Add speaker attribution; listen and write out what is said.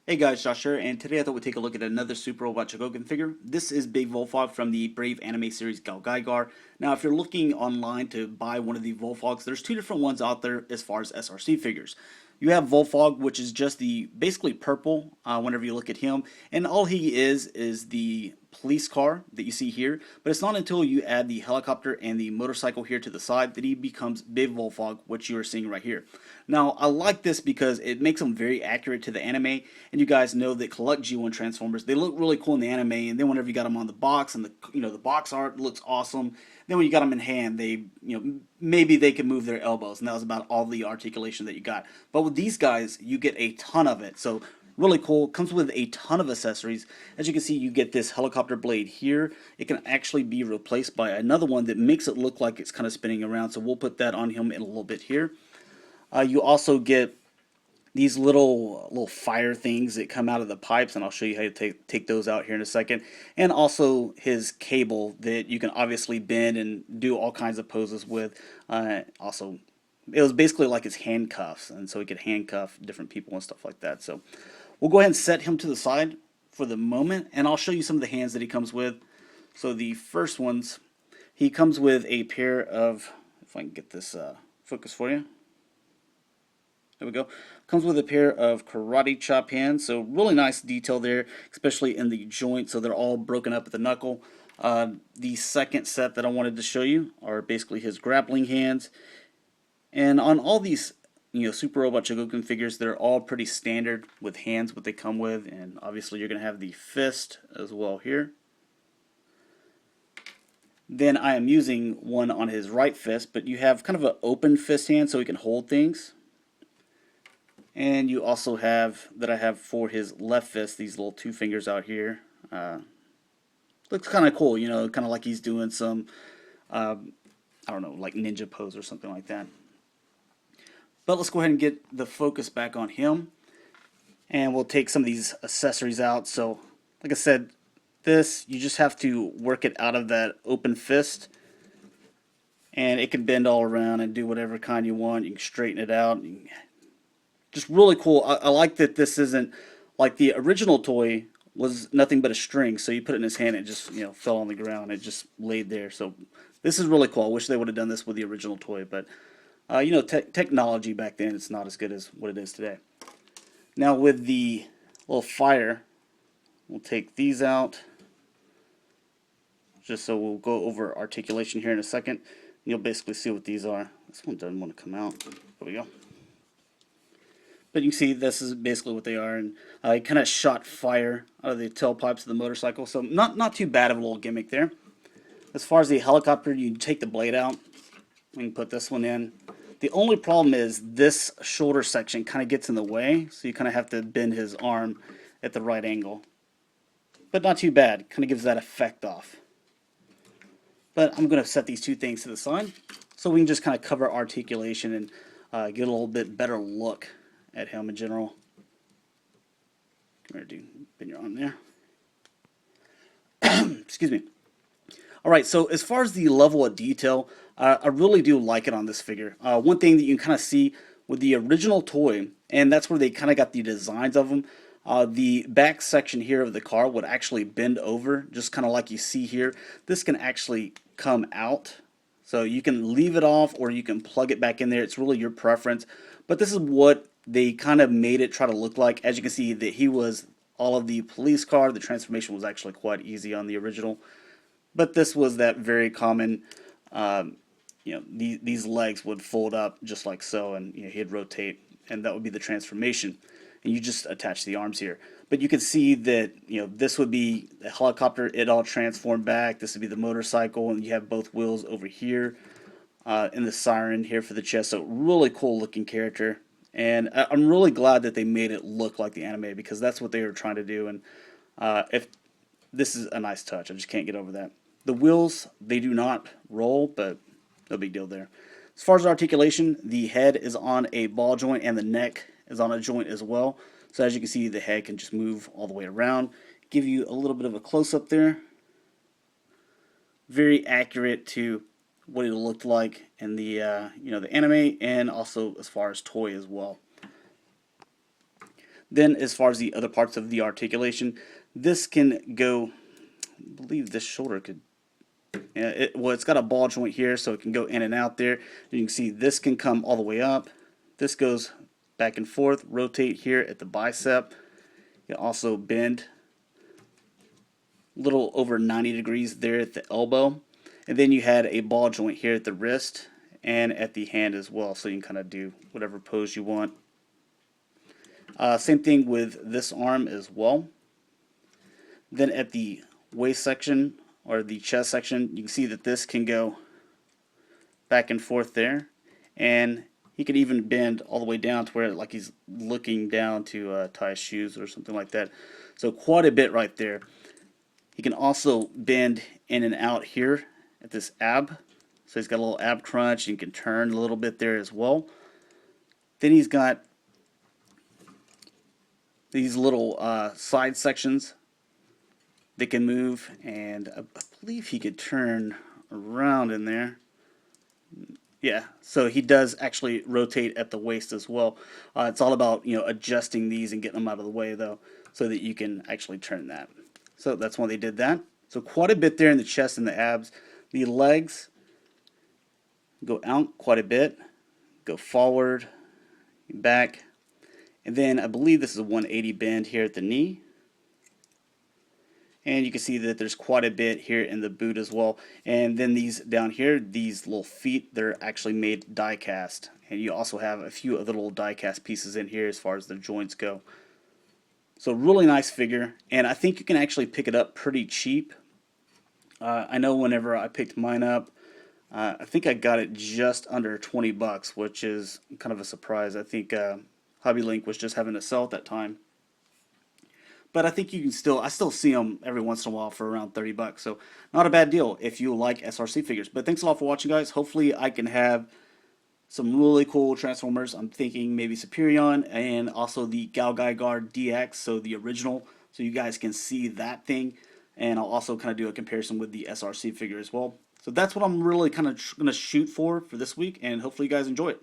Speaker 1: Hey guys, Josh here, and today I thought we'd take a look at another Super Robot Chogokin figure. This is Big Volfogg from the Brave anime series GaoGaiGar. Now, if you're looking online to buy one of the Volfogs, there's two different ones out there as far as SRC figures. You have Volfogg, which is just the basically purple whenever you look at him, and all he is the police car that you see here. But it's not until you add the helicopter and the motorcycle here to the side that he becomes Big Volfogg, which you are seeing right here. Now, I like this because it makes him very accurate to the anime, and you guys know that collect G1 Transformers, they look really cool in the anime, and then whenever you got them on the box, and the box art looks awesome, then when you got them in hand, they, maybe they can move their elbows, and that was about all the articulation that you got. But with these guys, you get a ton of it, so really cool. Comes with a ton of accessories. As you can see, you get this helicopter blade here. It can actually be replaced by another one that makes it look like it's kind of spinning around, so we'll put that on him in a little bit here. You also get these little fire things that come out of the pipes, and I'll show you how to take those out here in a second. And also his cable that you can obviously bend and do all kinds of poses with. Also, it was basically like his handcuffs, and so he could handcuff different people and stuff like that. So we'll go ahead and set him to the side for the moment, and I'll show you some of the hands that he comes with. So the first ones, he comes with a pair of, if I can get this focus for you. There we go. Comes with a pair of karate chop hands, so really nice detail there, especially in the joint, so they're all broken up at the knuckle. The second set that I wanted to show you are basically his grappling hands. And on all these, Super Robot Chogokin figures, they're all pretty standard with hands, what they come with, and obviously you're going to have the fist as well here. Then I am using one on his right fist, but you have kind of an open fist hand so he can hold things. And you also have, that I have for his left fist, these little two fingers out here. Looks kind of cool, kind of like he's doing some, I don't know, like ninja pose or something like that. But let's go ahead and get the focus back on him. And we'll take some of these accessories out. So, like I said, this, you just have to work it out of that open fist. And it can bend all around and do whatever kind you want. You can straighten it out. Just really cool. I like that this isn't like the original toy was nothing but a string. So you put it in his hand, and it just fell on the ground. It just laid there. So this is really cool. I wish they would have done this with the original toy, but technology back then, it's not as good as what it is today. Now with the little fire, we'll take these out. Just so we'll go over articulation here in a second. You'll basically see what these are. This one doesn't want to come out. There we go. But you can see this is basically what they are, and it kind of shot fire out of the tailpipes of the motorcycle, so not too bad of a little gimmick there. As far as the helicopter, you take the blade out. We can put this one in. The only problem is this shoulder section kind of gets in the way, so you kind of have to bend his arm at the right angle. But not too bad. Kind of gives that effect off. But I'm going to set these two things to the side, so we can just kind of cover articulation and get a little bit better look at him in general. Come here, dude. Bend your arm there. Excuse me. Alright, so as far as the level of detail, I really do like it on this figure. One thing that you can kind of see with the original toy, and that's where they kind of got the designs of them, the back section here of the car would actually bend over, just kind of like you see here. This can actually come out. So you can leave it off or you can plug it back in there. It's really your preference. But this is what they kind of made it try to look like. As you can see, that he was all of the police car. The transformation was actually quite easy on the original. But this was that very common, these legs would fold up just like so, and he'd rotate, and that would be the transformation. And you just attach the arms here. But you can see that this would be the helicopter, it all transformed back. This would be the motorcycle, and you have both wheels over here, and the siren here for the chest. So really cool looking character. And I'm really glad that they made it look like the anime, because that's what they were trying to do. And if this is a nice touch, I just can't get over that. The wheels, they do not roll, but no big deal there. As far as articulation, the head is on a ball joint and the neck is on a joint as well. So as you can see, the head can just move all the way around. Give you a little bit of a close-up there. Very accurate to what it looked like in the the anime, and also as far as toy as well. Then as far as the other parts of the articulation, this can go, I believe this shoulder could, well, it's got a ball joint here, so it can go in and out there. You can see this can come all the way up. This goes back and forth, rotate here at the bicep. You can also bend a little over 90 degrees there at the elbow. And then you had a ball joint here at the wrist and at the hand as well, so you can kind of do whatever pose you want. Same thing with this arm as well. Then at the waist section or the chest section, you can see that this can go back and forth there, and he could even bend all the way down to where like he's looking down to tie his shoes or something like that. So quite a bit right there. He can also bend in and out here at this ab. So he's got a little ab crunch. You can turn a little bit there as well. Then he's got these little side sections that can move, and I believe he could turn around in there. Yeah, so he does actually rotate at the waist as well. It's all about, you know, adjusting these and getting them out of the way though, so that you can actually turn that. So that's why they did that. So quite a bit there in the chest and the abs. The legs go out quite a bit, go forward, back, and then I believe this is a 180 bend here at the knee. And you can see that there's quite a bit here in the boot as well. And then these down here, these little feet, they're actually made die cast. And you also have a few other little die cast pieces in here as far as the joints go. So really nice figure, and I think you can actually pick it up pretty cheap. I know whenever I picked mine up, I think I got it just under 20 bucks, which is kind of a surprise. I think Hobby Link was just having a sale at that time. But I think you can I still see them every once in a while for around 30 bucks. So not a bad deal if you like SRC figures. But thanks a lot for watching, guys. Hopefully I can have some really cool Transformers. I'm thinking maybe Superion and also the GaoGaiGar DX, so the original, so you guys can see that thing. And I'll also kind of do a comparison with the SRC figure as well. So that's what I'm really kind of going to shoot for this week, and hopefully you guys enjoy it.